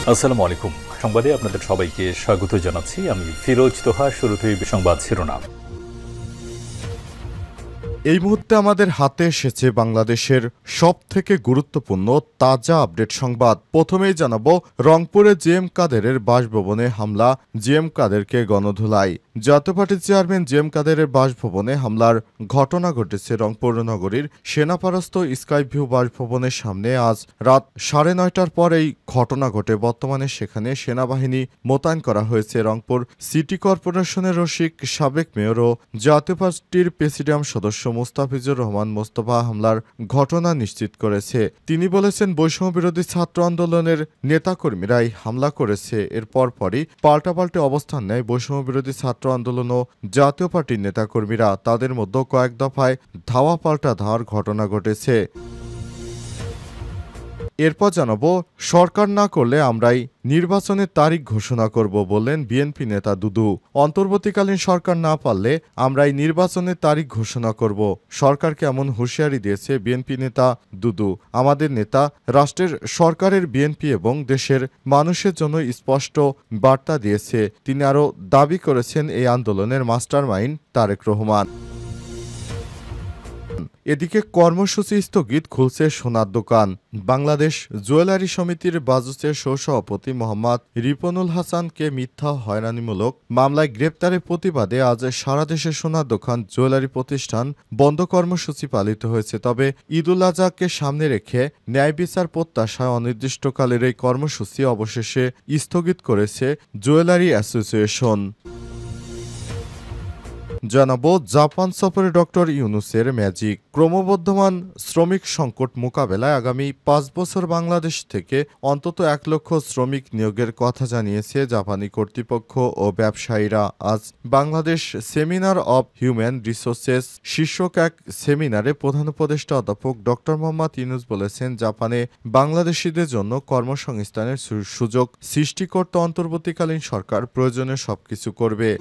আসসালামু আলাইকুম। সংবাদে আপনাদের সবাইকে স্বাগত জানাচ্ছি। আমি ফিরোজ তোহা। শুরুতেই সংবাদ শিরোনাম। এই মুহূর্তে আমাদের হাতে এসেছে বাংলাদেশের সবথেকে গুরুত্বপূর্ণ তাজা আপডেট সংবাদ। প্রথমেই জানাবো, রংপুরে জেএম কাদেরের বাসভবনে হামলা, জেএম কাদেরকে গণধোলাই। জাতীয় পার্টির চেয়ারম্যান জেএম কাদেরের বাসভবনে হামলার ঘটনা ঘটেছে রংপুর নগরীর সেনাপারস্থ স্কাইভিউ বাসভবনের সামনে আজ রাত 9:30টার পর এই ঘটনা ঘটে। বর্তমানে সেখানে সেনাবাহিনী মোতায়েন করা হয়েছে। রংপুর সিটি কর্পোরেশনের রসিক সাবেক মেয়র ও জাতীয় পার্টির প্রেসিডিয়াম সদস্য মুস্তাফিজুর রহমান মোস্তফা হামলার ঘটনা নিশ্চিত করেছে। তিনি বলেছেন, বৈষম্য বিরোধী ছাত্র আন্দোলনের নেতাকর্মীরাই হামলা করেছে। এর পরপরই পাল্টাপাল্টে অবস্থান নেয় বৈষম্য বিরোধী ছাত্র আন্দোলন ও জাতীয় পার্টির নেতাকর্মীরা। তাদের মধ্যে কয়েক দফায় ধাওয়া পাল্টা ধাওয়ার ঘটনা ঘটেছে। এরপর জানাবো, সরকার না করলে আমরাই নির্বাচনের তারিখ ঘোষণা করব বললেন বিএনপি নেতা দুদু। অন্তর্বর্তীকালীন সরকার না পারলে আমরাই নির্বাচনের তারিখ ঘোষণা করব, সরকারকে এমন হুঁশিয়ারি দিয়েছে বিএনপি নেতা দুদু। আমাদের নেতা রাষ্ট্রের সরকারের বিএনপি এবং দেশের মানুষের জন্য স্পষ্ট বার্তা দিয়েছে। তিনি আরও দাবি করেছেন, এই আন্দোলনের মাস্টারমাইন্ড তারেক রহমান। এদিকে কর্মসূচি স্থগিত, খুলছে সোনার দোকান। বাংলাদেশ জুয়েলারি সমিতির বাজুসের সহসভাপতি মোহাম্মদ রিপনুল হাসানকে মিথ্যা হয়রানিমূলক মামলায় গ্রেপ্তারের প্রতিবাদে আজ সারা দেশে সোনার দোকান জুয়েলারি প্রতিষ্ঠান বন্ধ কর্মসূচি পালিত হয়েছে। তবে ঈদুল আজহাকে সামনে রেখে ন্যায় বিচার প্রত্যাশায় অনির্দিষ্টকালের এই কর্মসূচি অবশেষে স্থগিত করেছে জুয়েলারি অ্যাসোসিয়েশন। জানাবো, জাপান সফরে ডক্টর ইউনূসের ম্যাজিক। ক্রমবর্ধমান শ্রমিক সংকট মোকাবেলায় আগামী 5 বছর বাংলাদেশ থেকে অন্তত 1 লক্ষ শ্রমিক নিয়োগের কথা জানিয়েছে জাপানি কর্তৃপক্ষ ও ব্যবসায়ীরা। আজ Bangladesh seminar of human resources শীর্ষক এক সেমিনারে প্রধান উপদেষ্টা অধ্যাপক ডক্টর মোহাম্মদ ইউনূস বলেছেন, জাপানে বাংলাদেশিদের জন্য কর্মসংস্থানের সুযোগ সৃষ্টি করতে অন্তর্বর্তীকালীন সরকার প্রয়োজনীয় সবকিছু করবে।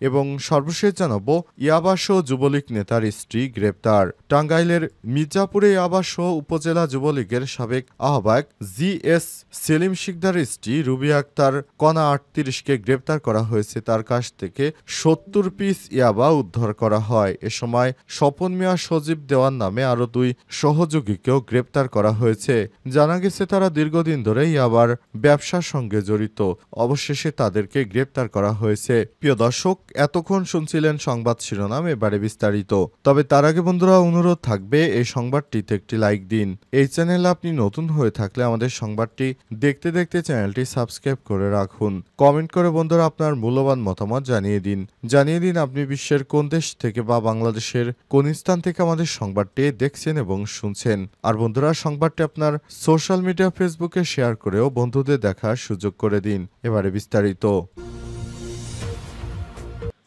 এবং সর্বশেষ জানাবো, ইয়াবাসহ যুবলীগ নেতার স্ত্রী গ্রেপ্তার। টাঙ্গাইলের মির্জাপুরে ইয়াবাসহ উপজেলা যুবলীগের সাবেক আহ্বায়ক জিএস সেলিম শিকদারের স্ত্রী রুবি আক্তার কণা 38কে গ্রেপ্তার করা হয়েছে। তার কাছ থেকে 70 পিস ইয়াবা উদ্ধার করা হয়। এ সময় স্বপন মিয়া সজীব দেওয়ান নামে আরও 2 সহযোগীকেও গ্রেপ্তার করা হয়েছে। জানা গেছে, তারা দীর্ঘদিন ধরে ইয়াবার ব্যবসার সঙ্গে জড়িত। অবশেষে তাদেরকে গ্রেপ্তার করা হয়েছে। প্রিয় দর্শক, এতক্ষণ শুনছিলেন সংবাদ শিরোনাম, এবারে বিস্তারিত। তবে তার আগে বন্ধুরা, অনুরোধ থাকবে এই সংবাদটিতে একটি লাইক দিন। এই চ্যানেলে আপনি নতুন হয়ে থাকলে আমাদের সংবাদটি দেখতে দেখতে চ্যানেলটি সাবস্ক্রাইব করে রাখুন। কমেন্ট করে বন্ধুরা আপনার মূল্যবান মতামত জানিয়ে দিন আপনি বিশ্বের কোন দেশ থেকে বা বাংলাদেশের কোন স্থান থেকে আমাদের সংবাদটি দেখছেন এবং শুনছেন। আর বন্ধুরা, সংবাদটি আপনার সোশ্যাল মিডিয়া ফেসবুকে শেয়ার করেও বন্ধুদের দেখার সুযোগ করে দিন। এবারে বিস্তারিত।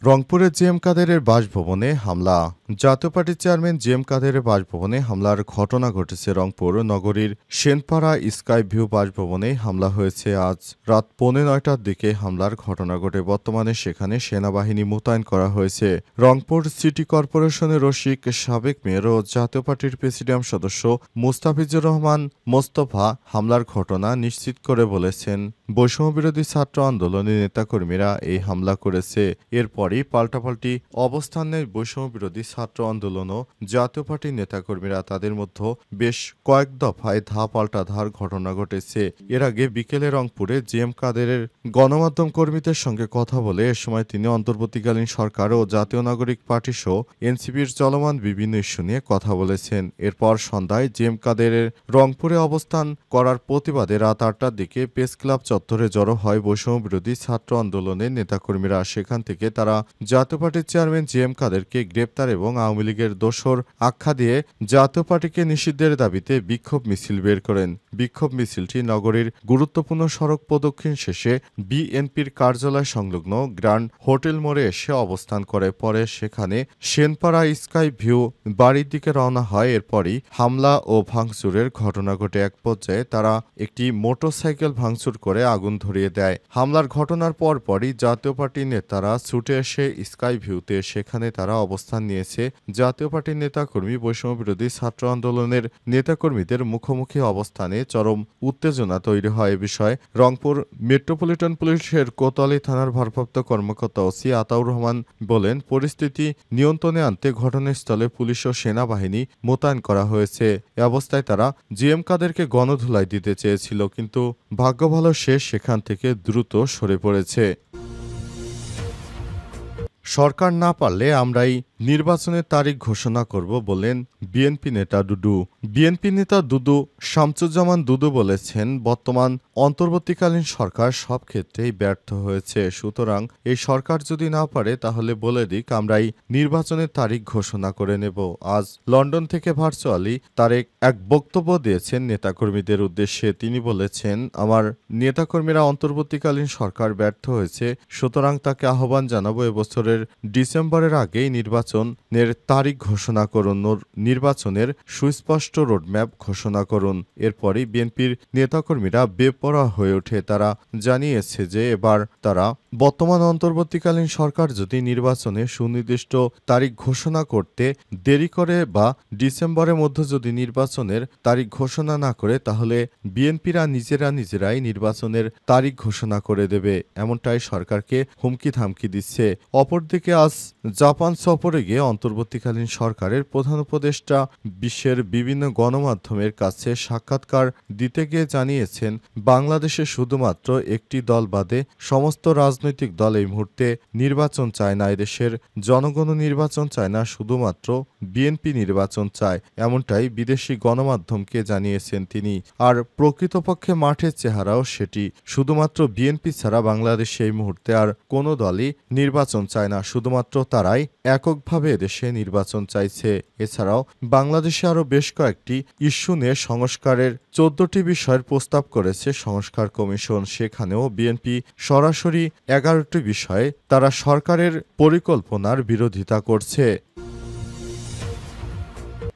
রংপুরে জেএম কাদেরের বাসভবনে হামলা। জাতীয় পার্টির চেয়ারম্যান জেএম কাদেরের বাসভবনে হামলার ঘটনা ঘটেছে। রংপুর নগরীর সেনপাড়া স্কাই ভিউ বাসভবনে হামলা হয়েছে। আজ রাত 9:45টার দিকে হামলার ঘটনা ঘটে। বর্তমানে সেখানে সেনাবাহিনী মোতায়েন করা হয়েছে। রংপুর সিটি কর্পোরেশনের রসিক সাবেক মেয়র ও জাতীয় পার্টির প্রেসিডিয়াম সদস্য মুস্তাফিজুর রহমান মোস্তফা হামলার ঘটনা নিশ্চিত করে বলেছেন, বৈষম্য বিরোধী ছাত্র আন্দোলনের নেতাকর্মীরা এই হামলা করেছে। এরপরই পাল্টাপাল্টি অবস্থান নেয় বৈষম্য বিরোধী ছাত্র আন্দোলন ও জাতীয় পার্টির নেতাকর্মীরা। তাদের মধ্যে বেশ কয়েক দফায় পাল্টা ধার ঘটনা ঘটেছে। এর আগে বিকেলে রংপুরে জেএম কাদেরের গণমাধ্যম কর্মীদের সঙ্গে কথা বলে এ সময় তিনি অন্তর্বর্তীকালীন সরকার ও জাতীয় নাগরিক পার্টি সহ এনসিপির চলমান বিভিন্ন ইস্যু নিয়ে কথা বলেছেন। এরপর সন্ধ্যায় জেএম কাদেরের রংপুরে অবস্থান করার প্রতিবাদে রাত 8টার দিকে প্রেস ক্লাব চত্বরে জড়ো হয় বৈষম্য বিরোধী ছাত্র আন্দোলনের নেতাকর্মীরা। সেখান থেকে তারা জাতীয় পার্টির চেয়ারম্যান জেএম কাদেরকে গ্রেপ্তার এবং আওয়ামী লীগের দোসর আখ্যা দিয়ে জাতীয় পার্টিকে নিষিদ্ধের দাবিতে বিক্ষোভ মিছিল বের করেন। বিক্ষোভ মিছিলটি নগরীর গুরুত্বপূর্ণ সড়ক প্রদক্ষিণ শেষে বিএনপির কার্যালয় সংলগ্ন গ্র্যান্ড হোটেল মোড়ে এসে অবস্থান করে। পরে সেখানে সেনপাড়া স্কাই ভিউ বাড়ির দিকে রওনা হয়। এরপরই হামলা ও ভাঙচুরের ঘটনা ঘটে। এক পর্যায়ে তারা একটি মোটরসাইকেল ভাঙচুর করে আগুন ধরিয়ে দেয়। হামলার ঘটনার পরপরই জাতীয় পার্টির নেতারা ছুটে এসে স্কাই ভিউতে, সেখানে তারা অবস্থান নিয়েছে। জাতীয় পার্টির নেতাকর্মী, বৈষম্য বিরোধী ছাত্র আন্দোলনের নেতাকর্মীদের মুখোমুখি অবস্থানে চরম উত্তেজনা তৈরি হয়। এ বিষয়ে রংপুর মেট্রোপলিটন পুলিশের কোতোয়ালি থানার ভারপ্রাপ্ত কর্মকর্তা ওসি আতাউর রহমান বলেন, পরিস্থিতি নিয়ন্ত্রণে আনতে ঘটনাস্থলে পুলিশ ও সেনাবাহিনী মোতায়েন করা হয়েছে। এ অবস্থায় তারা জিএম কাদেরকে গণধুলাই দিতে চেয়েছিল, কিন্তু ভাগ্য ভালো সে সেখান থেকে দ্রুত সরে পড়েছে। সরকার না পারলে আমরাই নির্বাচনের তারিখ ঘোষণা করব বলেন বিএনপি নেতা দুদু। বিএনপি নেতা দুদু শামসুজ্জামান দুদু বলেছেন, বর্তমান অন্তর্বর্তীকালীন সরকার সব ক্ষেত্রেই ব্যর্থ হয়েছে। সুতরাং এই সরকার যদি না পারে তাহলে বলে দিক, আমরাই নির্বাচনের তারিখ ঘোষণা করে নেব। আজ লন্ডন থেকে ভার্চুয়ালি তারেক এক বক্তব্য দিয়েছেন নেতাকর্মীদের উদ্দেশ্যে। তিনি বলেছেন, আমার নেতাকর্মীরা অন্তর্বর্তীকালীন সরকার ব্যর্থ হয়েছে, সুতরাং তাকে আহ্বান জানাবো এবছরের ডিসেম্বরের আগেই নির্বাচনের তারিখ ঘোষণা করুন, নির্বাচনের সুস্পষ্ট রোডম্যাপ ঘোষণা করুন। এরপরই বিএনপির নেতাকর্মীরা বেপরোয়া হয়ে ওঠে। তারা জানিয়েছে যে এবার তারা বর্তমান অন্তর্বর্তীকালীন সরকার যদি নির্বাচনে সুনির্দিষ্ট তারিখ ঘোষণা করতে দেরি করে বা ডিসেম্বরের মধ্যে যদি নির্বাচনের তারিখ ঘোষণা না করে, তাহলে বিএনপিরা নিজেরাই নির্বাচনের তারিখ ঘোষণা করে দেবে, এমনটাই সরকারকে হুমকি ধামকি দিচ্ছে। অপরদিকে আজ জাপান সফরে গিয়ে অন্তর্বর্তীকালীন সরকারের প্রধান উপদেষ্টা বিশ্বের বিভিন্ন গণমাধ্যমের কাছে সাক্ষাৎকার দিতে গিয়ে জানিয়েছেন, বাংলাদেশে শুধুমাত্র একটি দল বাদে সমস্ত রাজনৈতিক দল এই মুহূর্তে নির্বাচন চায় না। এদেশের জনগণ নির্বাচন চায় না, শুধুমাত্র বিএনপি নির্বাচন চায়, এমনটাই বিদেশি গণমাধ্যমকে জানিয়েছেন তিনি। আর প্রকৃতপক্ষে মাঠের চেহারাও সেটি। শুধুমাত্র বিএনপি ছাড়া বাংলাদেশে এই মুহূর্তে আর কোনো দলই নির্বাচন চায় না, শুধুমাত্র তারাই এককভাবে এদেশে নির্বাচন চাইছে। এছাড়াও বাংলাদেশে আরও বেশ কয়েকটি ইস্যু নিয়ে সংস্কারের 14টি বিষয়ের প্রস্তাব করেছে সংস্কার কমিশন। সেখানেও বিএনপি সরাসরি 11টি বিষয়ে তারা সরকারের পরিকল্পনার বিরোধিতা করছে।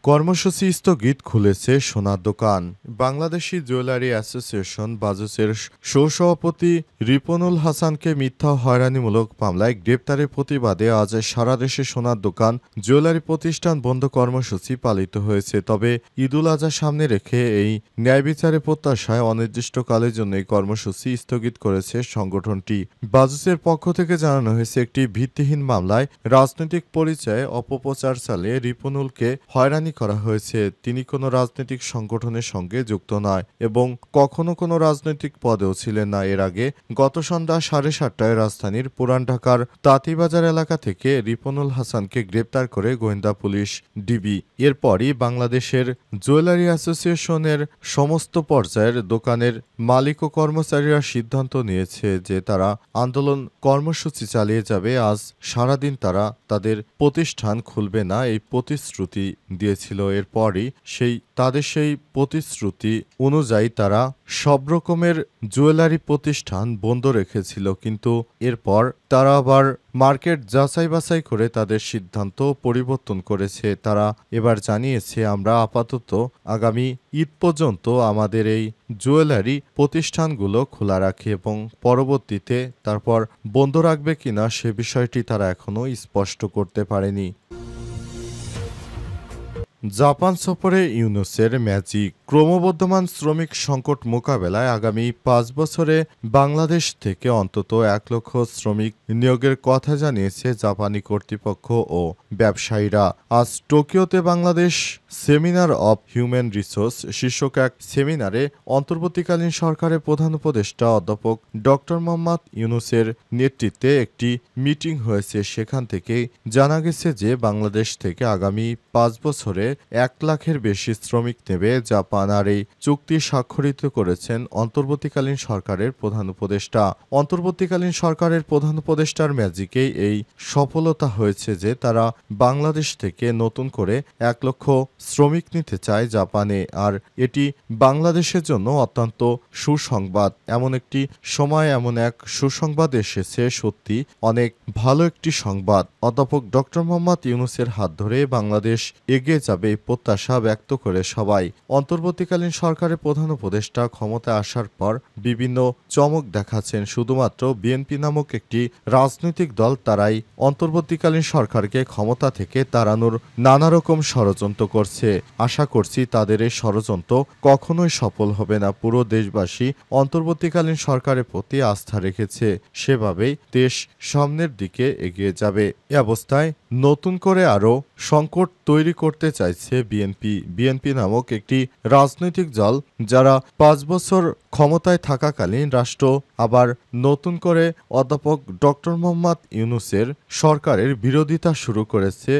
কর্মসূচি স্থগিত, খুলেছে সোনার দোকান। বাংলাদেশি জুয়েলারি অ্যাসোসিয়েশন বাজুসের সহসভাপতি রিপনুল হাসানকে মিথ্যা হয়রানিমূলক মামলায় গ্রেপ্তারের প্রতিবাদে আজ সারা দেশে সোনার দোকান, জুয়েলারি প্রতিষ্ঠান বন্ধ কর্মসূচি পালিত হয়েছে। তবে ঈদুল আজহা সামনে রেখে এই ন্যায় বিচারের প্রত্যাশায় অনির্দিষ্টকালের জন্য এই কর্মসূচি স্থগিত করেছে সংগঠনটি। বাজুসের পক্ষ থেকে জানানো হয়েছে, একটি ভিত্তিহীন মামলায় রাজনৈতিক পরিচয়ে অপপ্রচার চালিয়ে রিপনুলকে হয়রানি করা হয়েছে। তিনি কোনো রাজনৈতিক সংগঠনের সঙ্গে যুক্ত নয় এবং কখনো কোনো রাজনৈতিক পদেও ছিলেন না। এর আগে গত সন্ধ্যা 7:30টায় রাজধানীর পুরান ঢাকার তাঁতীবাজার এলাকা থেকে রিপনুল হাসানকে গ্রেপ্তার করে গোয়েন্দা পুলিশ ডিবি। এরপরই বাংলাদেশের জুয়েলারি অ্যাসোসিয়েশনের সমস্ত পর্যায়ের দোকানের মালিক ও কর্মচারীরা সিদ্ধান্ত নিয়েছে যে তারা আন্দোলন কর্মসূচি চালিয়ে যাবে। আজ সারাদিন তারা তাদের প্রতিষ্ঠান খুলবে না, এই প্রতিশ্রুতি দিয়েছিল। এরপরই তাদের সেই প্রতিশ্রুতি অনুযায়ী তারা সব রকমের জুয়েলারি প্রতিষ্ঠান বন্ধ রেখেছিল, কিন্তু এরপর তারা আবার মার্কেট যাচাই বাছাই করে তাদের সিদ্ধান্ত পরিবর্তন করেছে। তারা এবার জানিয়েছে, আমরা আপাতত আগামী ঈদ পর্যন্ত আমাদের এই জুয়েলারি প্রতিষ্ঠানগুলো খোলা রাখি এবং পরবর্তীতে তারপর বন্ধ রাখবে কিনা সে বিষয়টি তারা এখনো স্পষ্ট করতে পারেনি। জাপান সফরে ইউনূসের ম্যাজিক। ক্রমবর্ধমান শ্রমিক সংকট মোকাবেলায় আগামী 5 বছরে বাংলাদেশ থেকে অন্তত 1 লক্ষ শ্রমিক নিয়োগের কথা জানিয়েছে জাপানি কর্তৃপক্ষ ও ব্যবসায়ীরা। আজ টোকিওতে Bangladesh seminar of human resource শীর্ষক এক সেমিনারে অন্তর্বর্তীকালীন সরকারের প্রধান উপদেষ্টা অধ্যাপক ডক্টর মোহাম্মদ ইউনূসের নেতৃত্বে একটি মিটিং হয়েছে। সেখান থেকে জানা গেছে যে বাংলাদেশ থেকে আগামী 5 বছরে 1 লাখের বেশি শ্রমিক নেবে জাপান। আর এই চুক্তি স্বাক্ষরিত করেছেন অন্তর্বর্তীকালীন সরকারের প্রধান উপদেষ্টা। অন্তর্বর্তীকালীন সরকারের প্রধান উপদেষ্টার ম্যাজিকেই এই সফলতা হয়েছে যে তারা বাংলাদেশ থেকে নতুন করে 1 লক্ষ শ্রমিক নিতে চায় জাপানে। আর এটি বাংলাদেশের জন্য অত্যন্ত সুসংবাদ। এমন একটি সময় এমন এক সুসংবাদ এসেছে, সত্যি অনেক ভালো একটি সংবাদ। অধ্যাপক ডক্টর মোহাম্মদ ইউনূসের হাত ধরে বাংলাদেশ এগিয়ে যাবে যাবে প্রত্যাশা ব্যক্ত করে সবাই। অন্তর্বর্তীকালীন সরকারের প্রধান উপদেষ্টা ক্ষমতায় আসার পর বিভিন্ন চমক দেখাচ্ছেন। শুধুমাত্র বিএনপি নামক একটি রাজনৈতিক দল তারাই অন্তর্বর্তীকালীন সরকারকে ক্ষমতা থেকে তাড়ানোর নানা রকম ষড়যন্ত্র করছে। আশা করছি তাদের এই ষড়যন্ত্র কখনোই সফল হবে না। পুরো দেশবাসী অন্তর্বর্তীকালীন সরকারের প্রতি আস্থা রেখেছে, সেভাবেই দেশ সামনের দিকে এগিয়ে যাবে। এ অবস্থায় নতুন করে আরও সংকট তৈরি করতে চাইছে বিএনপি নামক একটি রাজনৈতিক দল, যারা ৫ বছর ক্ষমতায় থাকাকালীন রাষ্ট্র আবার নতুন করে অধ্যাপক ডক্টর মোহাম্মদ ইউনূসের সরকারের বিরোধিতা শুরু করেছে।